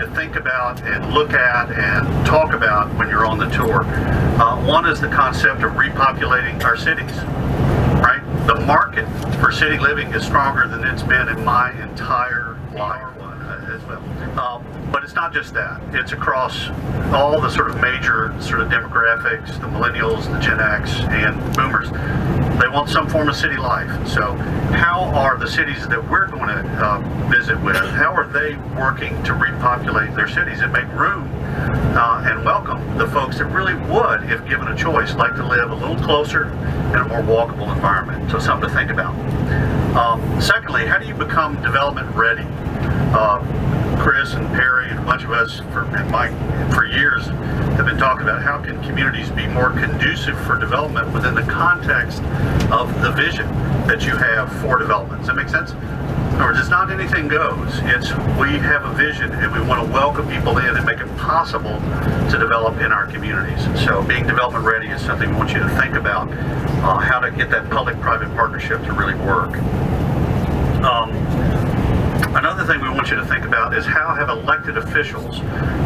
to think about and look at and talk about when you're on the tour. One is the concept of repopulating our cities, right? The market for city living is stronger than it's been in my entire life as well. But it's not just that. It's across all the sort of major sort of demographics, the millennials, the Gen X, and boomers. They want some form of city life. So how are the cities that we're going to visit with, how are they working to repopulate their cities and make room and welcome the folks that really would, if given a choice, like to live a little closer in a more walkable environment? So something to think about. Secondly, how do you become development ready? Chris and Perry and a bunch of us and Mike for years have been talking about how can communities be more conducive for development within the context of the vision that you have for development. Does that make sense? In other words, it's not anything goes. It's we have a vision and we want to welcome people in and make it possible to develop in our communities. So being development ready is something we want you to think about, how to get that public-private partnership to really work. Another thing we want you to think about is how have elected officials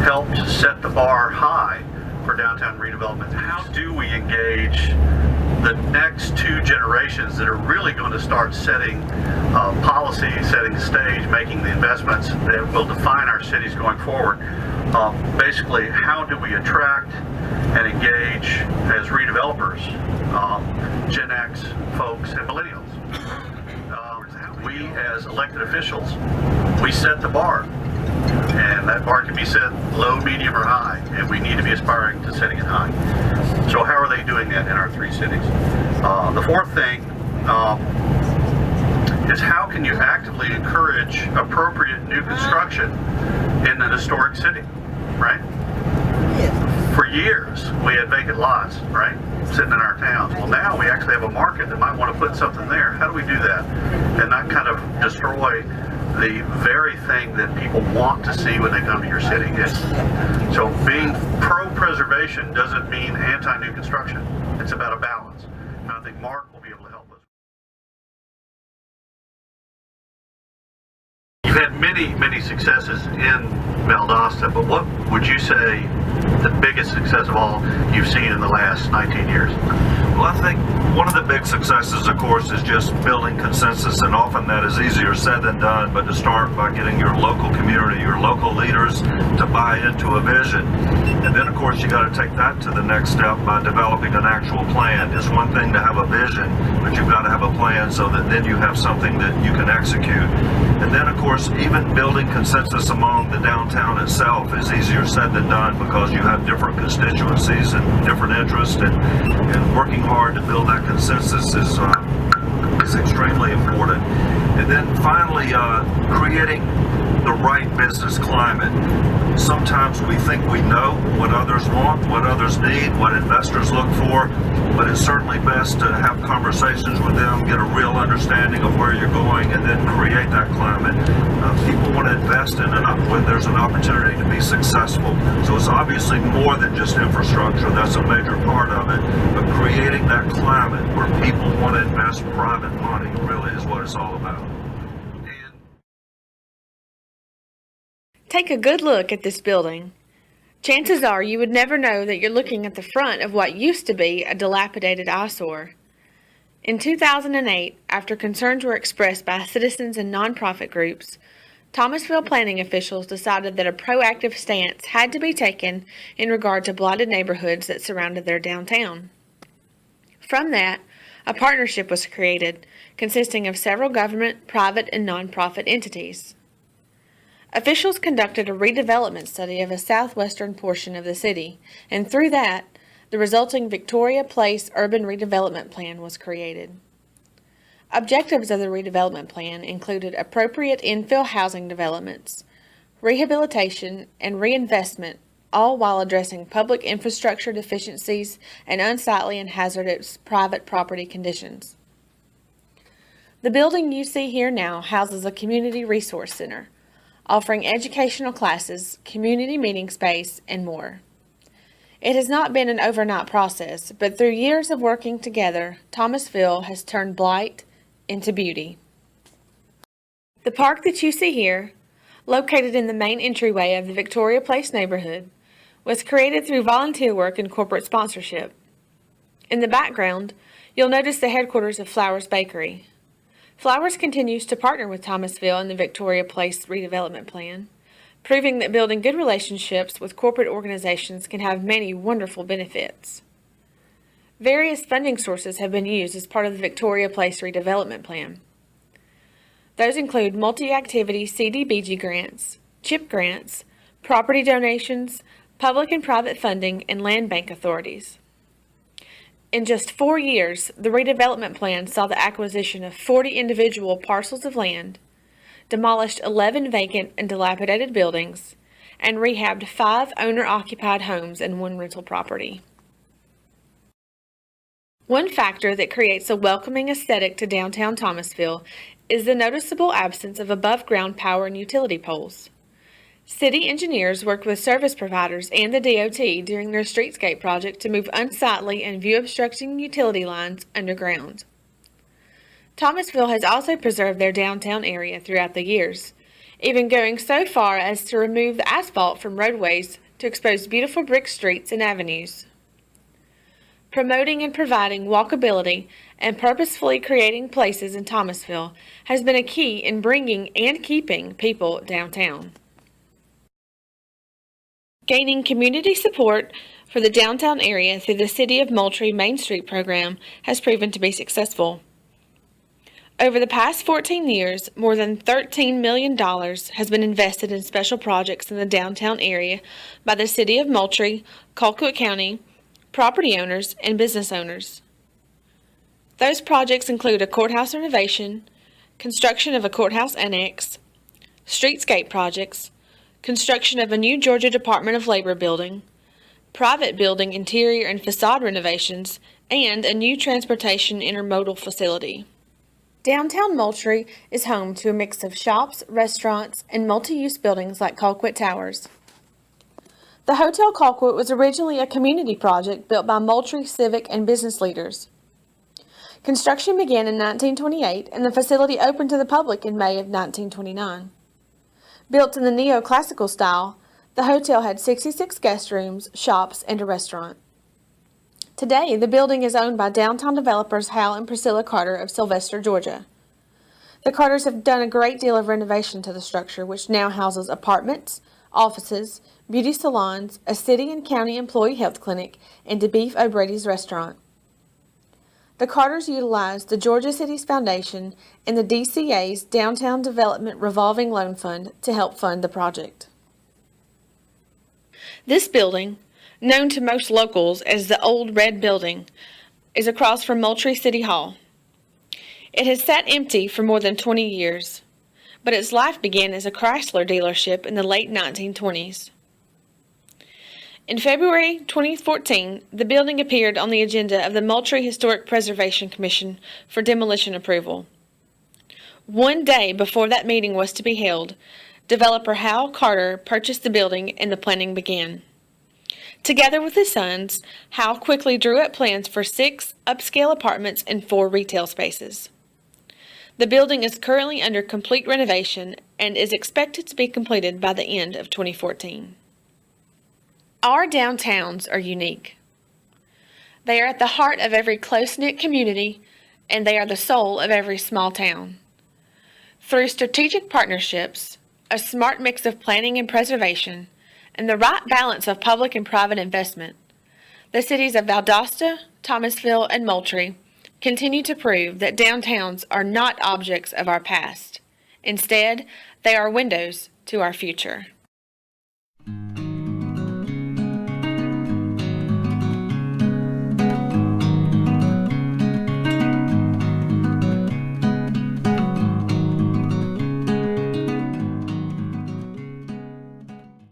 helped set the bar high for downtown redevelopment? How do we engage the next two generations that are really going to start setting policy, setting the stage, making the investments that will define our cities going forward? Basically, how do we attract and engage as redevelopers Gen X folks and millennials? We as elected officials, we set the bar, and that bar can be set low, medium, or high, and we need to be aspiring to setting it high. So how are they doing that in our three cities? The fourth thing is how can you actively encourage appropriate new construction in an historic city, right? For years, we had vacant lots, right, sitting in our towns. Well, now we actually have a market that might want to put something there. How do we do that and not kind of destroy the very thing that people want to see when they come to your city? So being pro-preservation doesn't mean anti-new construction. It's about a balance. And I think Mark will be able to help us. You've had many successes in Valdosta, but what would you say the biggest success of all you've seen in the last 19 years? Well, I think one of the big successes, of course, is just building consensus, and often that is easier said than done, but to start by getting your local community, your local leaders to buy into a vision. And then, of course, you got to take that to the next step by developing an actual plan. It's one thing to have a vision, but you've got to have a plan so that then you have something that you can execute. And then, of course, even building consensus among the downtown itself is easier said than done because you have different constituencies and different interests, and working hard to build that consensus is extremely important. And then finally, creating the right business climate. Sometimes we think we know what others want, what others need, what investors look for, but it's certainly best to have conversations with them, get a real understanding of where you're going, and then create that climate. People want to invest in it when there's an opportunity to be successful. So it's obviously more than just infrastructure. That's a major part of it. But creating that climate where people want to invest private money really is what it's all about. Take a good look at this building. Chances are you would never know that you're looking at the front of what used to be a dilapidated eyesore. In 2008, after concerns were expressed by citizens and nonprofit groups, Thomasville planning officials decided that a proactive stance had to be taken in regard to blighted neighborhoods that surrounded their downtown. From that, a partnership was created consisting of several government, private, and nonprofit entities. Officials conducted a redevelopment study of a southwestern portion of the city, and through that, the resulting Victoria Place Urban Redevelopment Plan was created. Objectives of the redevelopment plan included appropriate infill housing developments, rehabilitation, and reinvestment, all while addressing public infrastructure deficiencies and unsightly and hazardous private property conditions. The building you see here now houses a community resource center, offering educational classes, community meeting space, and more. It has not been an overnight process, but through years of working together, Thomasville has turned blight into beauty. The park that you see here, located in the main entryway of the Victoria Place neighborhood, was created through volunteer work and corporate sponsorship. In the background, you'll notice the headquarters of Flowers Bakery. Flowers continues to partner with Thomasville in the Victoria Place redevelopment plan, proving that building good relationships with corporate organizations can have many wonderful benefits. Various funding sources have been used as part of the Victoria Place redevelopment plan. Those include multi-activity CDBG grants, CHIP grants, property donations, public and private funding, and land bank authorities. In just 4 years, the redevelopment plan saw the acquisition of 40 individual parcels of land, demolished 11 vacant and dilapidated buildings, and rehabbed 5 owner-occupied homes and 1 rental property. One factor that creates a welcoming aesthetic to downtown Thomasville is the noticeable absence of above-ground power and utility poles. City engineers worked with service providers and the DOT during their streetscape project to move unsightly and view-obstructing utility lines underground. Thomasville has also preserved their downtown area throughout the years, even going so far as to remove the asphalt from roadways to expose beautiful brick streets and avenues. Promoting and providing walkability and purposefully creating places in Thomasville has been a key in bringing and keeping people downtown. Gaining community support for the downtown area through the City of Moultrie Main Street program has proven to be successful. Over the past 14 years, more than $13 million has been invested in special projects in the downtown area by the City of Moultrie, Colquitt County, property owners, and business owners. Those projects include a courthouse renovation, construction of a courthouse annex, streetscape projects, construction of a new Georgia Department of Labor building, private building interior and facade renovations, and a new transportation intermodal facility. Downtown Moultrie is home to a mix of shops, restaurants, and multi-use buildings like Colquitt Towers. The Hotel Colquitt was originally a community project built by Moultrie civic and business leaders. Construction began in 1928, and the facility opened to the public in May of 1929. Built in the neoclassical style, the hotel had 66 guest rooms, shops, and a restaurant. Today, the building is owned by downtown developers Hal and Priscilla Carter of Sylvester, Georgia. The Carters have done a great deal of renovation to the structure, which now houses apartments, offices, beauty salons, a city and county employee health clinic, and DeBeef O'Brady's restaurant. The Carters utilized the Georgia Cities Foundation and the DCA's Downtown Development Revolving Loan Fund to help fund the project. This building, known to most locals as the Old Red Building, is across from Moultrie City Hall. It has sat empty for more than 20 years, but its life began as a Chrysler dealership in the late 1920s. In February 2014, the building appeared on the agenda of the Moultrie Historic Preservation Commission for demolition approval. One day before that meeting was to be held, developer Hal Carter purchased the building and the planning began. Together with his sons, Hal quickly drew up plans for 6 upscale apartments and 4 retail spaces. The building is currently under complete renovation and is expected to be completed by the end of 2014. Our downtowns are unique. They are at the heart of every close-knit community, and they are the soul of every small town. Through strategic partnerships, a smart mix of planning and preservation, and the right balance of public and private investment, the cities of Valdosta, Thomasville, and Moultrie continue to prove that downtowns are not objects of our past. Instead, they are windows to our future.